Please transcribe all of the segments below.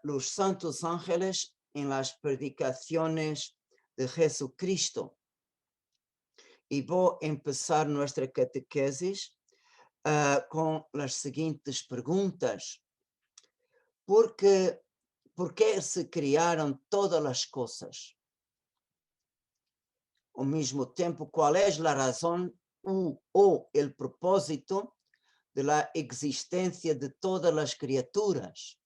los santos ángeles en las predicaciones de Jesucristo. Y voy a empezar nuestra catequesis con las siguientes preguntas. ¿Por qué se crearon todas las cosas? Al mismo tiempo, ¿cuál es la razón o el propósito de la existencia de todas las criaturas?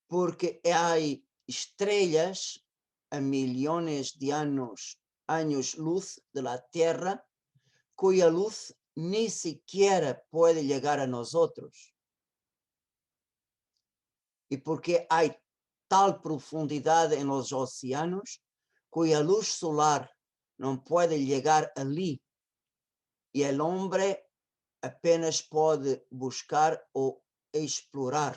Porque hay estrellas a millones de años luz de la Tierra, cuya luz ni siquiera puede llegar a nosotros. Y porque hay tal profundidad en los océanos, cuya luz solar no puede llegar allí, y el hombre apenas puede buscar o explorar.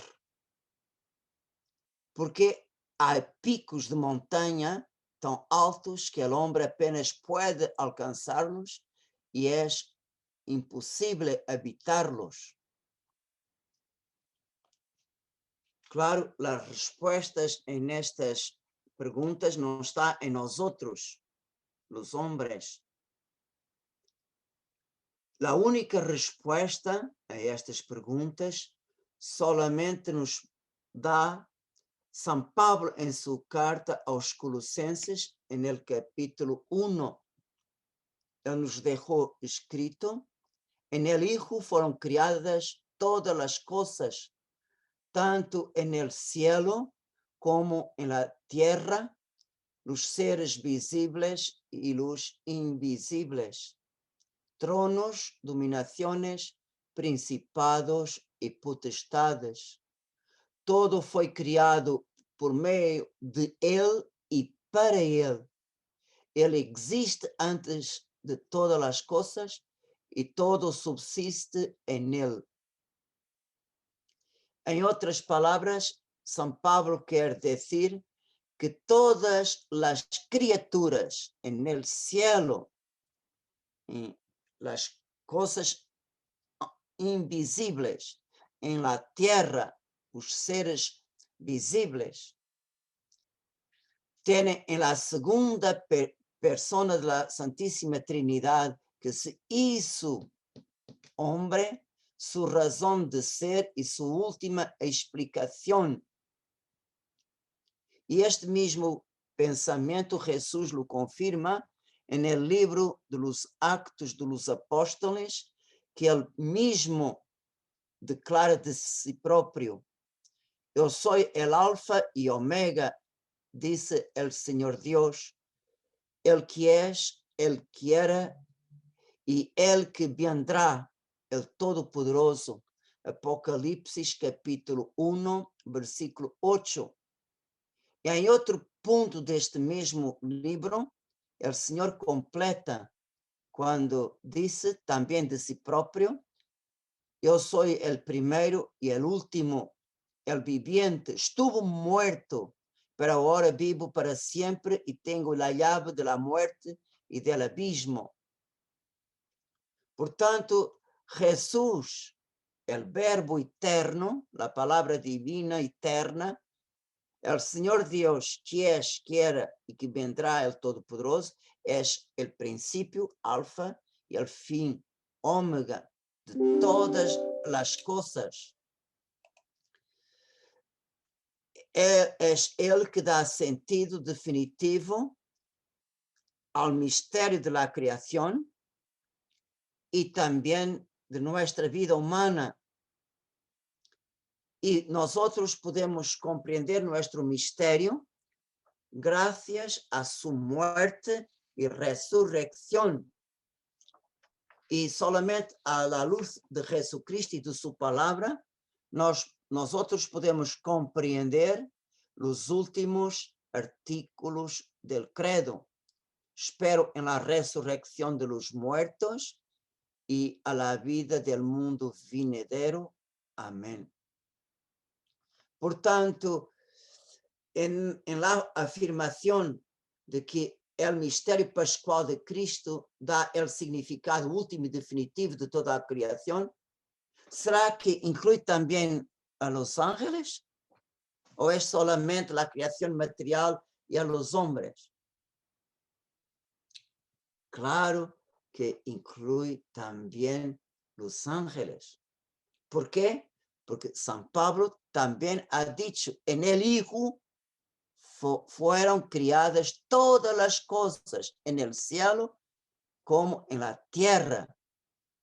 Porque hay picos de montaña tan altos que el hombre apenas puede alcanzarlos y es imposible habitarlos. Claro, las respuestas en estas preguntas no están en nosotros, los hombres. La única respuesta a estas preguntas solamente nos da San Pablo en su carta a los Colosenses, en el capítulo 1. Él nos dejó escrito: en el Hijo fueron creadas todas las cosas, tanto en el cielo como en la tierra, los seres visibles y los invisibles, tronos, dominaciones, principados y potestades. Todo fue creado por medio de Él y para Él. Él existe antes de todas las cosas y todo subsiste en Él. En otras palabras, San Pablo quiere decir que todas las criaturas en el cielo, las cosas invisibles, en la tierra, los seres visibles, tienen en la segunda persona de la Santísima Trinidad, que se hizo hombre, su razón de ser y su última explicación. Y este mismo pensamiento Jesús lo confirma en el libro de los Actos de los Apóstoles, que él mismo declara de sí propio: yo soy el alfa y omega, dice el Señor Dios, el que es, el que era y el que vendrá, el Todopoderoso. Apocalipsis capítulo 1, versículo 8. Y hay otro punto de este mismo libro, el Señor completa cuando dice también de sí propio: yo soy el primero y el último, el viviente. Estuvo muerto, pero ahora vivo para siempre y tengo la llave de la muerte y del abismo. Por tanto, Jesús, el Verbo eterno, la palabra divina eterna, el Señor Dios, que es, que era y que vendrá, el Todopoderoso, es el principio, alfa, y el fin, omega, de todas las cosas. Es Él que da sentido definitivo al misterio de la creación y también de nuestra vida humana. Y nosotros podemos comprender nuestro misterio gracias a su muerte y resurrección. Y solamente a la luz de Jesucristo y de su palabra, nosotros podemos comprender los últimos artículos del credo. Espero en la resurrección de los muertos y a la vida del mundo venidero. Amén. Por tanto, en la afirmación de que el misterio pascual de Cristo da el significado último y definitivo de toda la creación, ¿será que incluye también a los ángeles? ¿O es solamente la creación material y a los hombres? Claro que incluye también los ángeles. ¿Por qué? Porque San Pablo también ha dicho, en el Hijo fueron criadas todas las cosas en el cielo como en la tierra,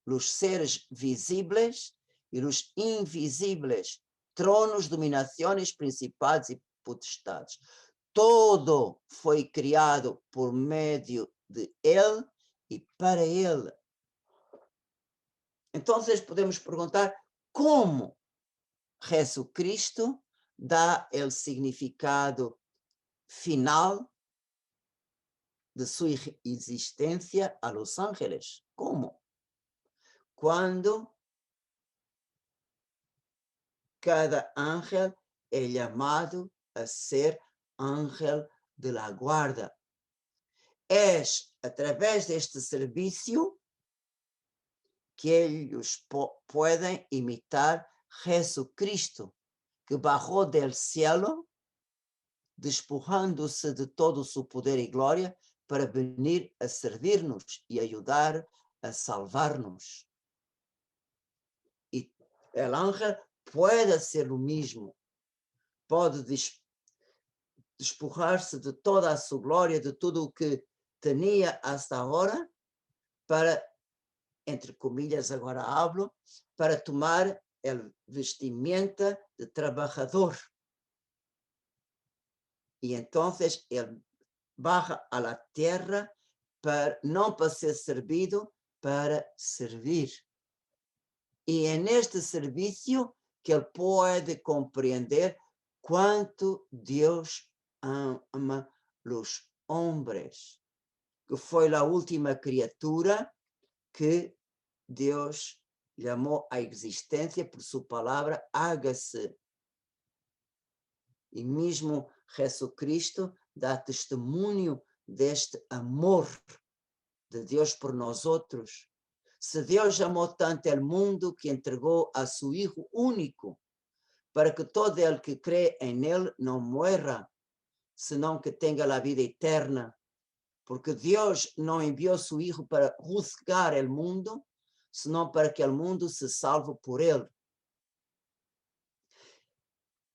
los seres visibles y los invisibles, tronos, dominaciones, principados y potestades. Todo fue criado por medio de Él y para Él. Entonces podemos preguntar, ¿cómo Jesucristo da el significado final de su existencia a los ángeles? ¿Cómo? Cuando cada ángel es llamado a ser ángel de la guarda. Es a través de este servicio que ellos pueden imitar Jesucristo, que bajó del cielo, despojándose de todo su poder y gloria para venir a servirnos y ayudar a salvarnos. Y el ángel puede hacer lo mismo, puede despojar-se de toda a su gloria, de tudo o que tenía hasta ahora, para, entre comillas agora hablo, para tomar el vestimenta de trabajador. Y entonces él baja a la tierra no para ser servido, para servir. Y en este servicio que él puede comprender cuánto Dios ama los hombres, que fue la última criatura que Dios llamó a existencia por su palabra, hágase. E mesmo Jesucristo dá testemunho deste amor de Deus por nós outros. Se Deus amou tanto o mundo que entregou a seu Hijo único, para que todo el que crê en Él não muera, senão que tenga la vida eterna. Porque Deus não enviou seu Hijo para juzgar o mundo, senão para que o mundo se salve por Él.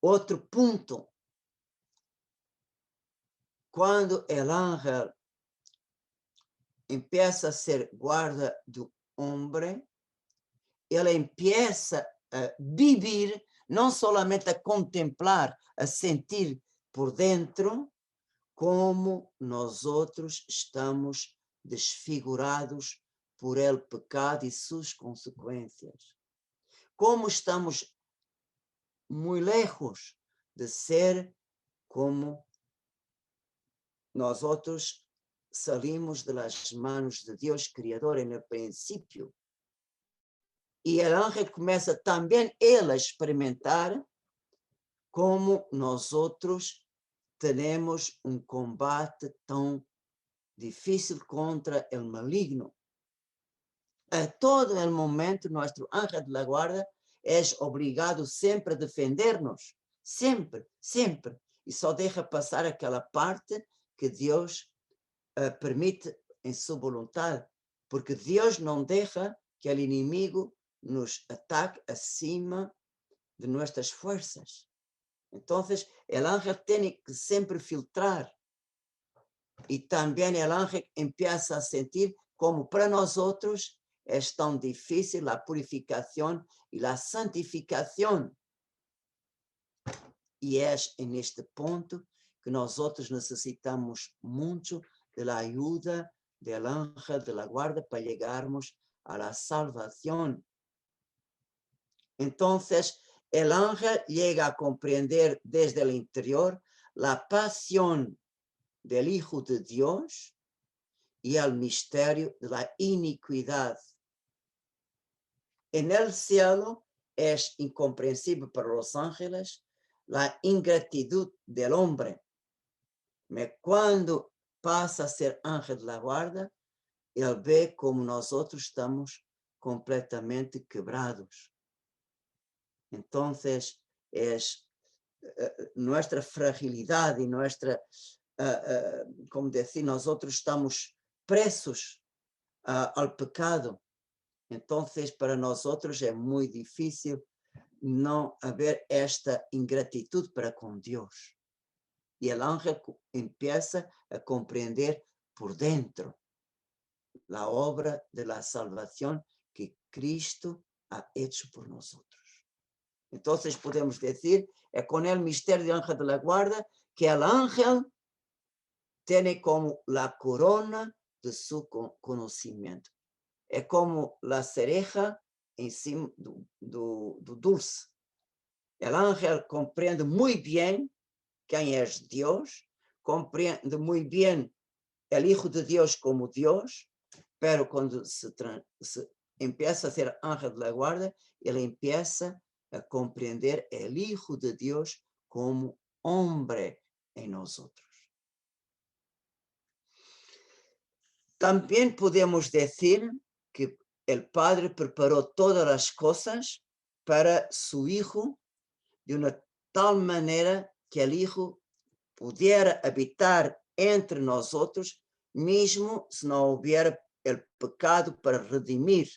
Outro ponto. Quando el ángel empieza a ser guarda do homem, ele empieza a vivir, não solamente a contemplar, a sentir por dentro, como nós outros estamos desfigurados por el pecado e suas consequências. Como estamos muito lejos de ser como nós outros salimos de las manos de Dios Criador en el principio. Y el ángel comienza también él a experimentar como nosotros tenemos un combate tan difícil contra el maligno. A todo el momento nuestro ángel de la guarda es obligado siempre a defendernos, siempre, siempre, y solo deja pasar aquella parte que Dios permite en su voluntad, porque Dios no deja que el enemigo nos ataque acima de nuestras fuerzas. Entonces, el ángel tiene que siempre filtrar, y también el ángel empieza a sentir como para nosotros es tan difícil la purificación y la santificación. Y es en este punto que nosotros necesitamos mucho de la ayuda del ángel de la guarda para llegarmos a la salvación. Entonces, el ángel llega a comprender desde el interior la pasión del Hijo de Dios y el misterio de la iniquidad. En el cielo es incomprensible para los ángeles la ingratitud del hombre. Cuando pasa a ser ángel de la guarda, él ve como nosotros estamos completamente quebrados. Entonces, es nuestra fragilidad y nuestra, como decir, nosotros estamos presos al pecado. Entonces, para nosotros es muy difícil no haber esta ingratitud para con Dios. Y el ángel empieza a comprender por dentro la obra de la salvación que Cristo ha hecho por nosotros. Entonces podemos decir, con el misterio del ángel de la guarda, que el ángel tiene como la corona de su conocimiento. Es como la cereja encima do dulce. El ángel comprende muy bien quién es Dios, comprende muy bien el Hijo de Dios como Dios, pero cuando se empieza a ser ángel de la guarda, él empieza a comprender el Hijo de Dios como hombre en nosotros. También podemos decir que el Padre preparó todas las cosas para su Hijo de una tal manera que el Hijo pudiera habitar entre nosotros, mismo si no hubiera el pecado para redimir.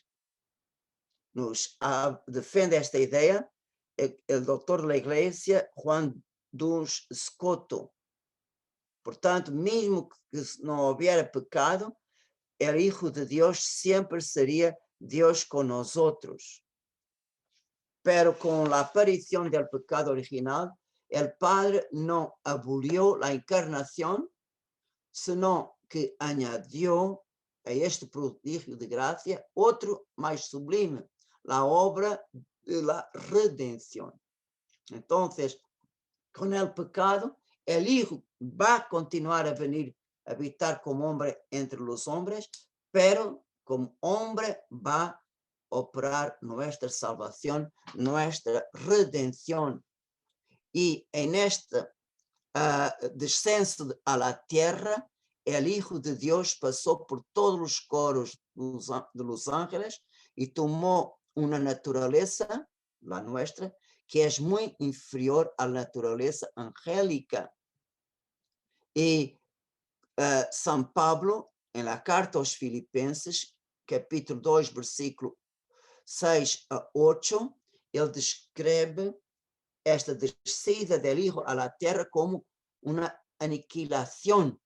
Nos defiende esta idea el doctor de la Iglesia, Juan Duns Scoto. Portanto, mesmo que não houvesse pecado, o Hijo de Deus sempre seria Deus com nós outros. Pero com a aparição do pecado original, o Padre não aboliu a encarnação, senão que añadiu a este prodígio de graça outro mais sublime, a obra da redenção. Então, com o pecado, o Hijo va a continuar a venir a habitar como hombre entre los hombres, pero como hombre va a operar nuestra salvación, nuestra redención. Y en este descenso a la tierra, el Hijo de Dios pasó por todos los coros de los ángeles y tomó una naturaleza, la nuestra, que es muy inferior a la naturaleza angélica. Y San Pablo, en la carta a los Filipenses, capítulo 2, versículo 6 a 8, él describe esta descida del Hijo a la tierra como una aniquilación.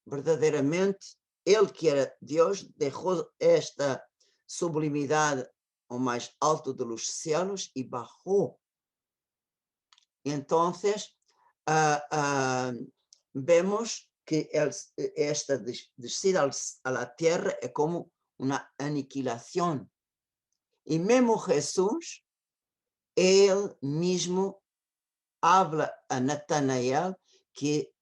Verdaderamente, él que era Dios dejó esta sublimidad o más alto de los cielos y bajó. Y entonces vemos que esta descida a la tierra es como una aniquilación. Y mismo Jesús, él mismo habla a Natanael que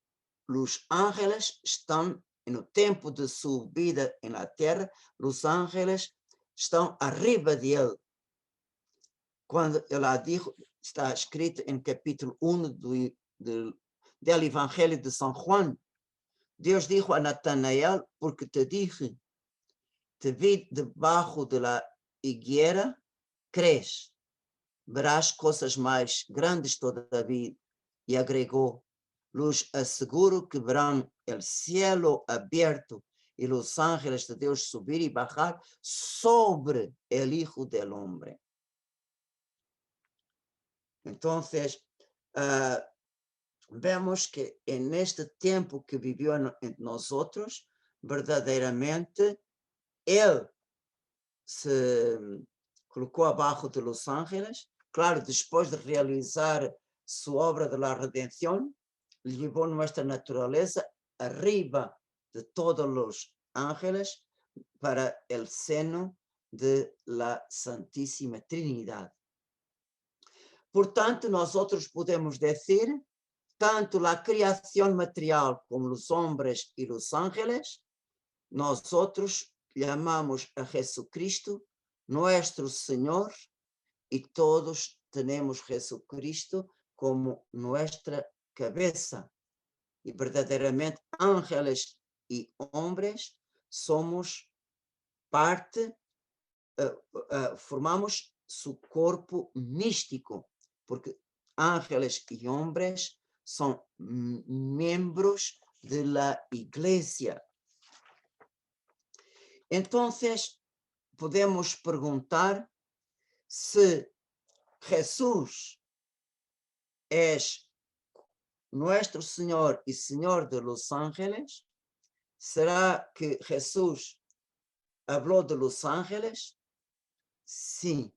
los ángeles están en el tiempo de su vida en la tierra, los ángeles están arriba de él. Cuando él dijo, está escrito en capítulo 1 del Evangelio de San Juan, Dios dijo a Natanael, porque te dije, te vi debajo de la higuera, crees, verás cosas más grandes todavía. Y agregó, los aseguro que verán el cielo abierto y los ángeles de Dios subir y bajar sobre el Hijo del Hombre. Entonces, vemos que en este tiempo que vivió en nosotros, verdaderamente, Él se colocó abajo de los ángeles, claro, después de realizar su obra de la redención, llevó nuestra naturaleza arriba de todos los ángeles para el seno de la Santísima Trinidad. Por tanto, nosotros podemos decir, tanto la creación material como los hombres y los ángeles, nosotros llamamos a Jesucristo nuestro Señor y todos tenemos Jesucristo como nuestra cabeza. Y verdaderamente ángeles y hombres somos parte, formamos su cuerpo místico, porque ángeles y hombres son miembros de la iglesia. Entonces, podemos preguntar si Jesús es nuestro Señor y Señor de los ángeles. ¿Será que Jesús habló de los ángeles? Sí.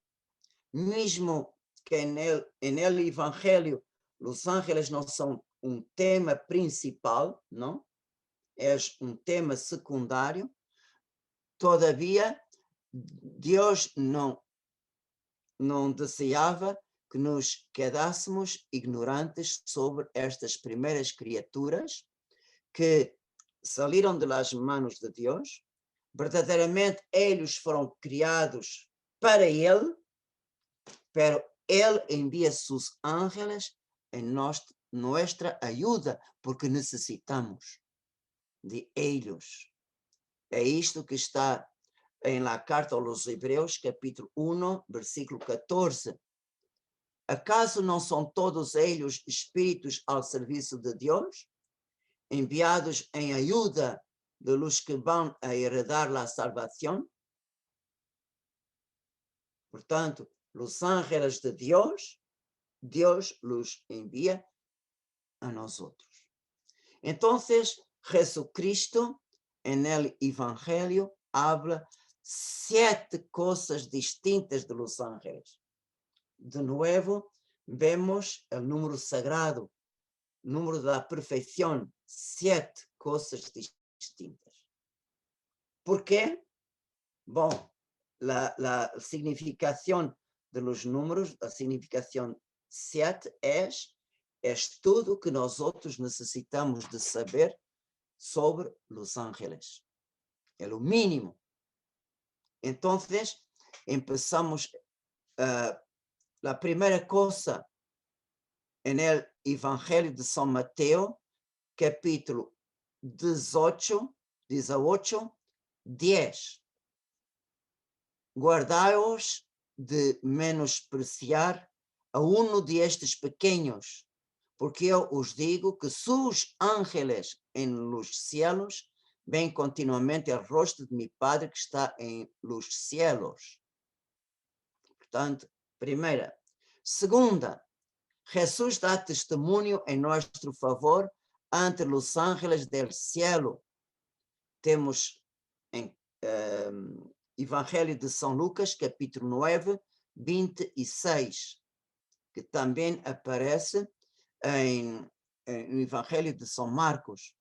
Mismo que en el Evangelio los ángeles no son un tema principal, ¿no? Es un tema secundario. Todavía Dios não deseava que nos quedássemos ignorantes sobre estas primeiras criaturas que saíram das mãos de Deus. Verdadeiramente, eles foram criados para Ele, pero Ele envia seus ángeles em nossa ajuda, porque necessitamos de eles. É isto que está em la carta aos Hebreus, capítulo 1, versículo 14. Acaso não são todos eles espíritos ao serviço de Deus, enviados em ajuda de los que vão a heredar a salvação? Portanto, os ángeles de Deus, Deus los envia a nós outros. Então, Jesucristo, en el Evangelio, habla 7 coisas distintas de los ángeles. De nuevo, vemos el número sagrado, número da perfeição, 7 coisas distintas. ¿Por qué? Bom, la significación de los números, la significación 7 es tudo que nós outros necessitamos de saber sobre los ángeles. É o mínimo. Então, empezamos la primeira coisa en el Evangelio de São Mateus, capítulo 18, 10. Guardaos de menospreciar a uno de estes pequeños, porque eu os digo que sus ángeles en los cielos ven continuamente el rostro de mi Padre que está en los cielos. Portanto, primeira. Segunda, Jesús da testemunho em nosso favor ante los ángeles del cielo. Temos em Evangelho de São Lucas, capítulo 9, 26, que também aparece no Evangelho de São Marcos.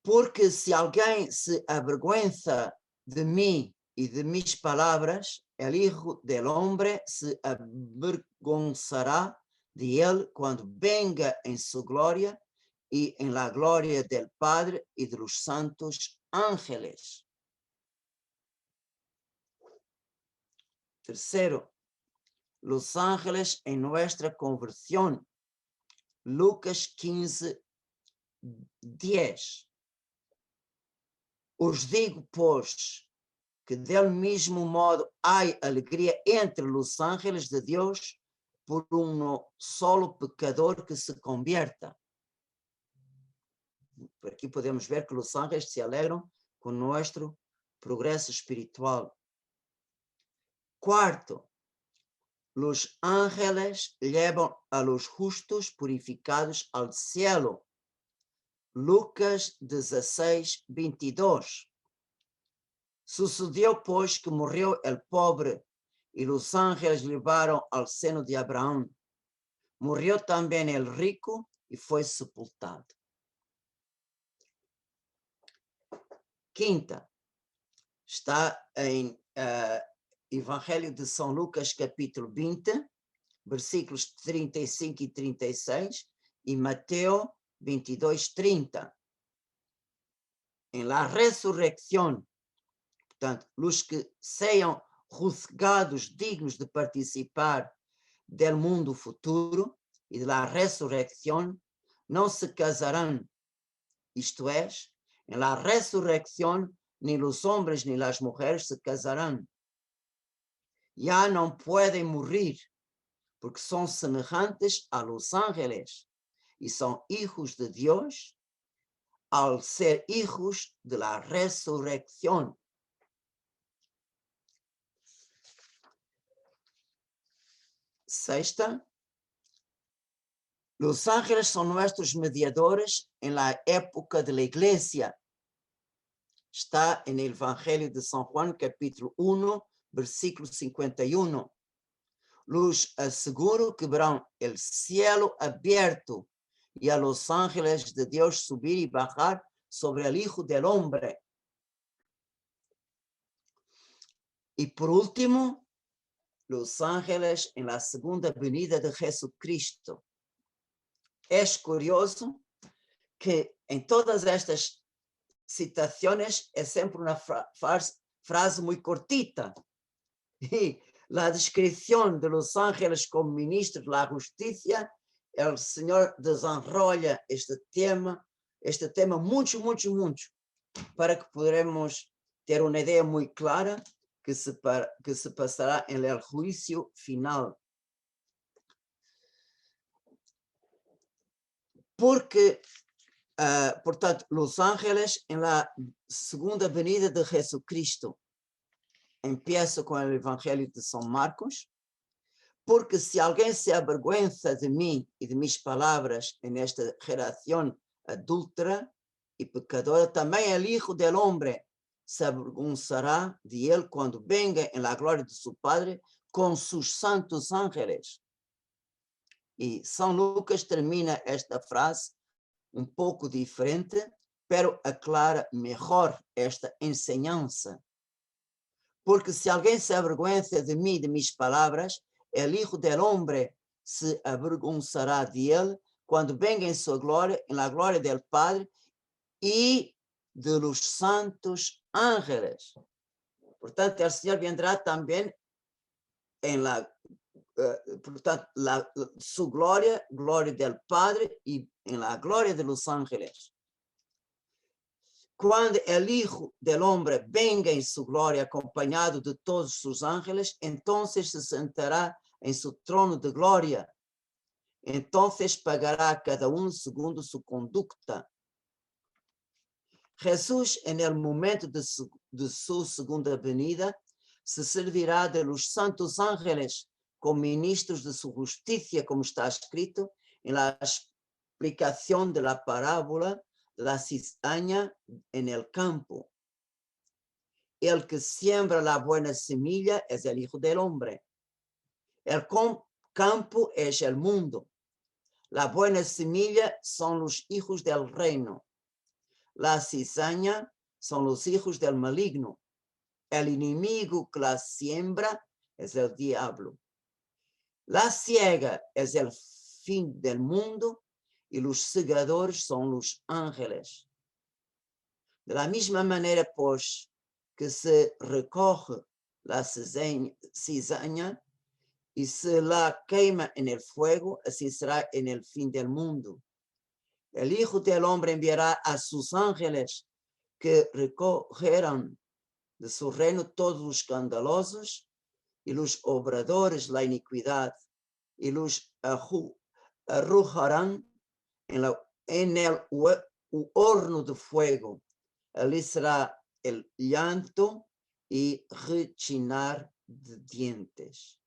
Porque se alguém se avergüenza de mim e de mis palavras, el Hijo del Hombre se avergonzará de él quando venga em sua glória e em la glória del Padre e de los santos ángeles. Tercero, los ángeles en nuestra conversión. Lucas 15, 10. Os digo, pois, que del mismo modo há alegria entre los ángeles de Deus por solo pecador que se convierta. Por aqui podemos ver que os ángeles se alegram com nosso progresso espiritual. Cuarto, los ángeles llevan a los justos purificados al cielo. Lucas 16, 22. Sucedió pues que murió el pobre y los ángeles llevaron al seno de Abraham. Murió también el rico y fue sepultado. Quinta, está em Evangelho de São Lucas, capítulo 20, versículos 35 e 36, e Mateus 22, 30. Em la resurrección, portanto, os que sejam juzgados dignos de participar del mundo futuro e de la resurrección, não se casarão, isto é, em la resurrección, ni los hombres ni las mujeres se casarán. ya no pueden morir, porque son semejantes a los ángeles y son hijos de Dios al ser hijos de la resurrección. Sexta, los ángeles son nuestros mediadores en la época de la iglesia. Está en el Evangelio de San Juan, capítulo 1, versículo 51. Los aseguro que verán el cielo abierto y a los ángeles de Dios subir y bajar sobre el Hijo del Hombre. Y por último, los ángeles en la segunda venida de Jesucristo. Es curioso que en todas estas citaciones es siempre una frase muy cortita. Y la descripción de los ángeles como ministros de la justicia, el Señor desenrolla este tema mucho, mucho, mucho, para que podamos ter una idea muy clara que se pasará en el juicio final. Porque, portanto, los ángeles en la segunda venida de Jesucristo. Empiezo con el Evangelio de San Marcos. Porque si alguien se avergüenza de mí y de mis palabras en esta generación adúltera y pecadora, también el Hijo del Hombre se avergonzará de él cuando venga en la gloria de su Padre con sus santos ángeles. Y San Lucas termina esta frase un poco diferente, pero aclara mejor esta enseñanza. Porque si alguien se avergüenza de mí, de mis palabras, el Hijo del Hombre se avergonzará de él cuando venga en su gloria, en la gloria del Padre y de los santos ángeles. Por tanto, el Señor vendrá también en su gloria, gloria del Padre y en la gloria de los ángeles. Cuando el Hijo del Hombre venga en su gloria acompañado de todos sus ángeles, entonces se sentará en su trono de gloria. Entonces pagará a cada uno segundo su conducta. Jesús, en el momento de su segunda venida, se servirá de los santos ángeles como ministros de su justicia, como está escrito en la explicación de la parábola de la cizaña en el campo. El que siembra la buena semilla es el Hijo del Hombre. El campo es el mundo. La buena semilla son los hijos del reino. La cizaña son los hijos del maligno. El enemigo que la siembra es el diablo. La siega es el fin del mundo y los segadores son los ángeles. De la misma manera, pues, que se recoge la cizaña y se la quema en el fuego, así será en el fin del mundo. El Hijo del Hombre enviará a sus ángeles que recogerán de su reino todos los escandalosos y los obradores de la iniquidad y los arrojarán en el horno de fuego. Allí será el llanto y rechinar de dientes.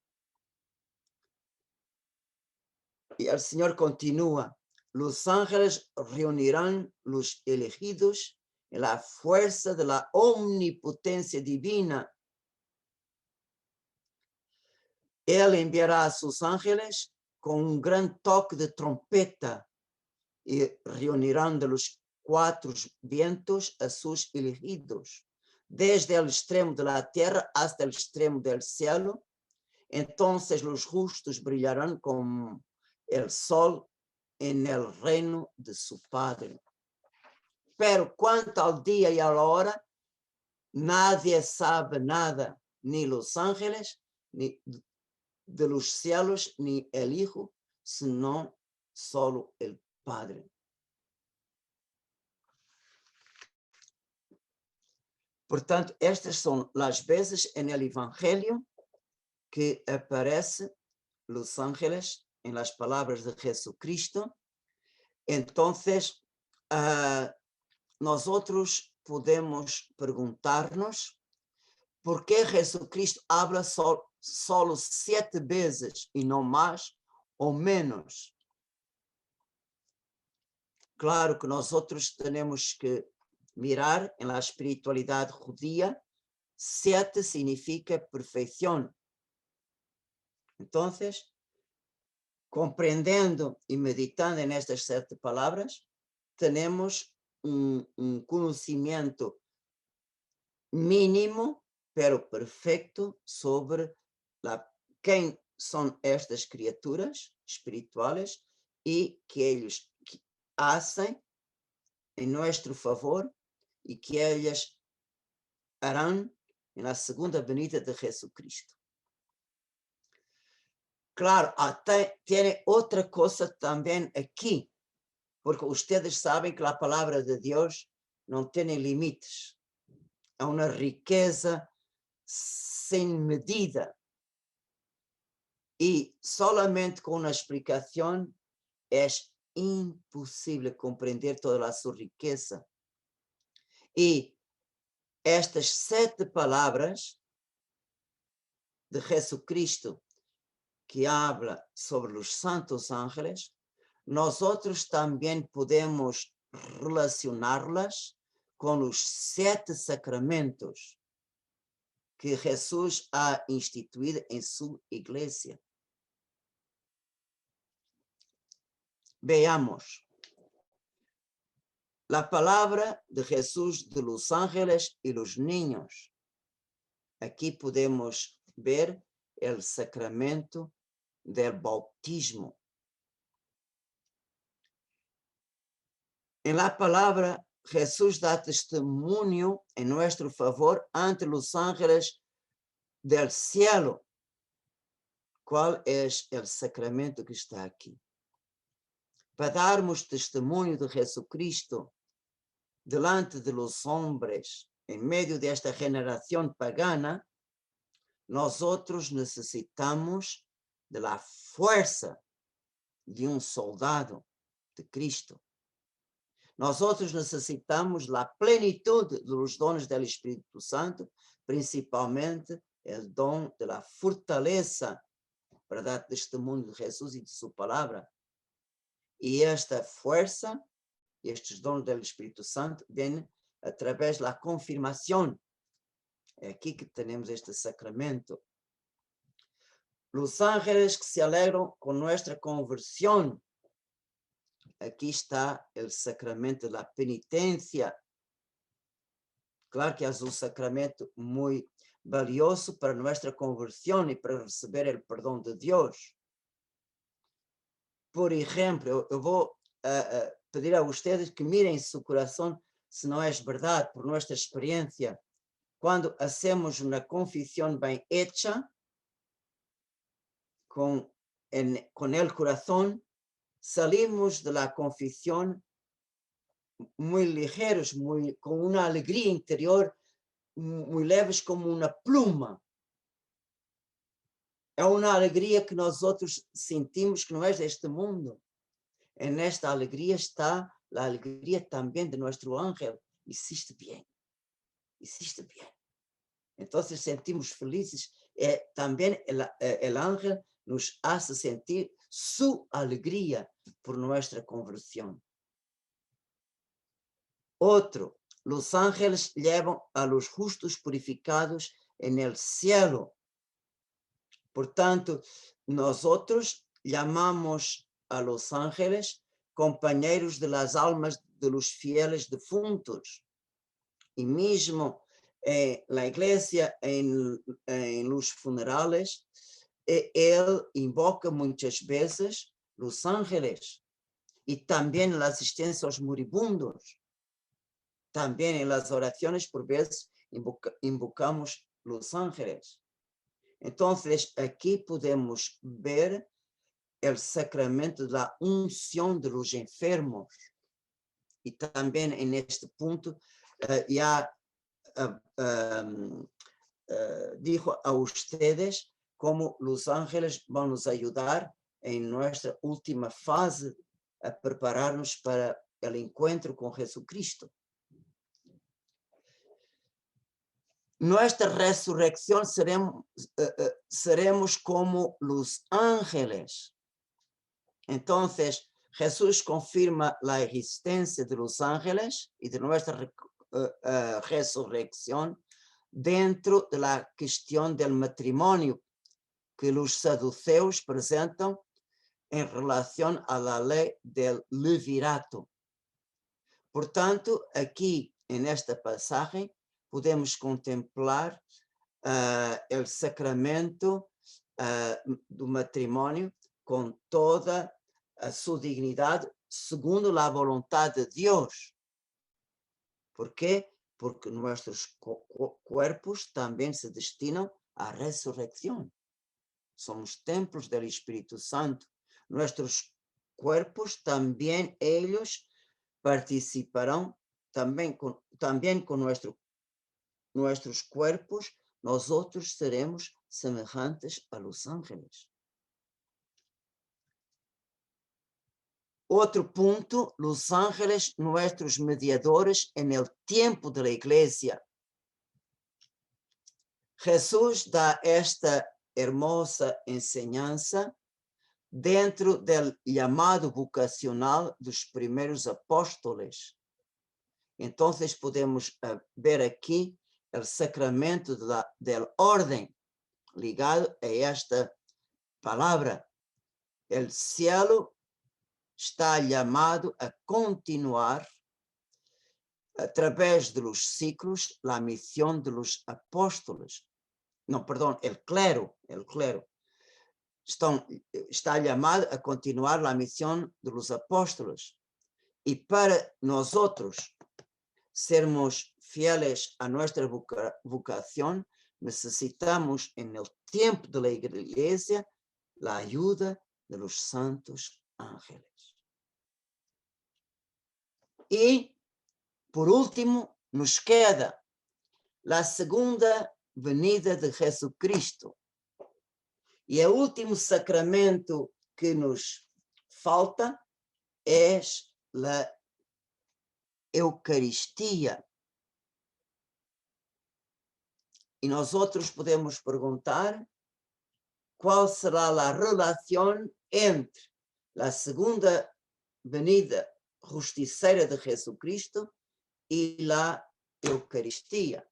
Y el Señor continúa: los ángeles reunirán los elegidos en la fuerza de la omnipotencia divina. Él enviará a sus ángeles con un gran toque de trompeta y reunirán de los cuatro vientos a sus elegidos, desde el extremo de la tierra hasta el extremo del cielo. Entonces los justos brillarán como el sol en el reino de su Padre. Pero cuanto al día y a la hora, nadie sabe nada, ni los ángeles, ni de los cielos, ni el Hijo, sino solo el Padre. Por tanto, estas son las veces en el Evangelio que aparece los ángeles en las palabras de Jesucristo, entonces nosotros podemos preguntarnos por qué Jesucristo habla solo 7 veces y no más o menos. Claro que nosotros tenemos que mirar en la espiritualidad judía, 7 significa perfección. Entonces, comprendiendo y meditando en estas 7 palabras, tenemos un conocimiento mínimo, pero perfecto, sobre quién son estas criaturas espirituales y que ellos hacen en nuestro favor y que ellas harán en la segunda venida de Jesucristo. Claro, tiene otra cosa también aquí, porque ustedes saben que la palabra de Dios no tiene límites. É uma riqueza sem medida. E solamente com uma explicação é impossível compreender toda a sua riqueza. E estas 7 palavras de Jesucristo que habla sobre os santos ángeles, nós outros também podemos relacioná-las com os 7 sacramentos que Jesús ha instituido en su iglesia. Veamos. La palabra de Jesús de los ángeles y los niños. Aquí podemos ver el sacramento del bautismo. En la palabra, Jesús da testimonio en nuestro favor ante los ángeles del cielo. ¿Cuál es el sacramento que está aquí? Para darmos testemunho de Jesucristo delante de los hombres, en medio de esta generación pagana, nosotros necesitamos de la fuerza de un soldado de Cristo. Nosotros necesitamos la plenitud de los dones del Espíritu Santo, principalmente el don de la fortaleza para dar testemunho de Jesús y de su palabra. Y esta fuerza, estes dons do Espírito Santo, vêm através da confirmação. É aqui que temos este sacramento. Os ángeles que se alegram com nossa conversão. Aqui está o sacramento da penitência. Claro que é um sacramento muito valioso para nossa conversão e para receber o perdão de Deus. Por exemplo, eu vou pedir a vocês que mirem seu coração se não é verdade, por nossa experiência. Quando hacemos uma confissão bem hecha, com o coração, salimos da confissão muito ligeiros, com uma alegria interior, muito leves como uma pluma. É uma alegria que nós outros sentimos que não é deste mundo. E nesta alegria está a alegria também de nosso ángel. Existe bem. Existe bem. Então, sentimos felizes. Também o ángel nos hace sentir sua alegria por nossa conversão. Outro, os ángeles levam a los justos purificados en el cielo. Portanto, nosotros llamamos a los ángeles compañeros de las almas de los fieles difuntos. Y mismo la iglesia, en los funerales, él invoca muchas veces los ángeles y también la asistencia a los moribundos. También en las oraciones por veces invocamos los ángeles. Entonces, aquí podemos ver el sacramento de la unción de los enfermos. Y también en este punto ya dijo a ustedes como os ángeles vão nos ajudar em nossa última fase a preparar-nos para o encontro com Jesucristo. Nuestra resurrección seremos como los ángeles. Entonces, Jesús confirma la existencia de los ángeles y de nuestra resurrección dentro de la cuestión del matrimonio que los saduceos presentan en relación a la ley del levirato. Por tanto, aquí en este pasaje podemos contemplar o sacramento do matrimônio com toda a sua dignidade, segundo a vontade de Deus. ¿Por quê? Porque nossos corpos também se destinam à ressurreição. Somos templos do Espírito Santo. Nossos corpos também, eles participarão também com nossos corpos, nós outros seremos semelhantes a los ángeles. Outro ponto, los ángeles, nuestros mediadores en el tiempo de la iglesia. Jesús dá esta hermosa enseñanza dentro del llamado vocacional dos primeiros apóstoles. Então, podemos ver aqui o sacramento da ordem ligado a esta palavra. O cielo está chamado a continuar através dos ciclos a missão dos apóstolos. Não, perdão, o clero está chamado a continuar a missão dos apóstolos. E para nós outros sermos fieles a nuestra vocación, necesitamos en el tiempo de la iglesia la ayuda de los santos ángeles. Y por último nos queda la segunda venida de Jesucristo. Y el último sacramento que nos falta es la Eucaristía. E nós outros podemos perguntar qual será a relação entre a segunda venida justiceira de Jesucristo e a Eucaristía.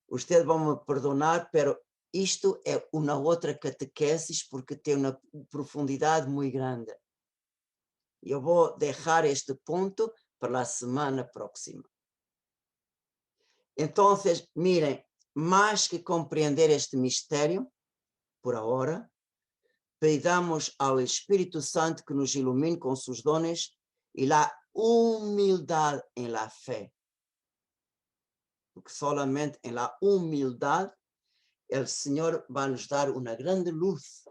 Ustedes vão me perdonar, pero isto é uma outra catequesis porque tem uma profundidade muito grande. Eu vou deixar este ponto para a semana próxima. Então, miren, mais que compreender este mistério, por agora, pedamos ao Espírito Santo que nos ilumine com seus dones e a humildade em la fé. Porque solamente em la humildade o Senhor vai nos dar uma grande luz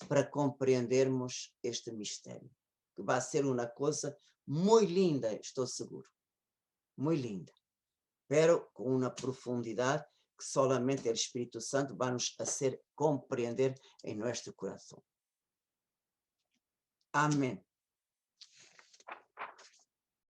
para compreendermos este mistério, que vai ser uma coisa muito linda, estou seguro, muito linda. Pero com uma profundidade que solamente o Espírito Santo vai nos fazer compreender em nosso coração. Amém.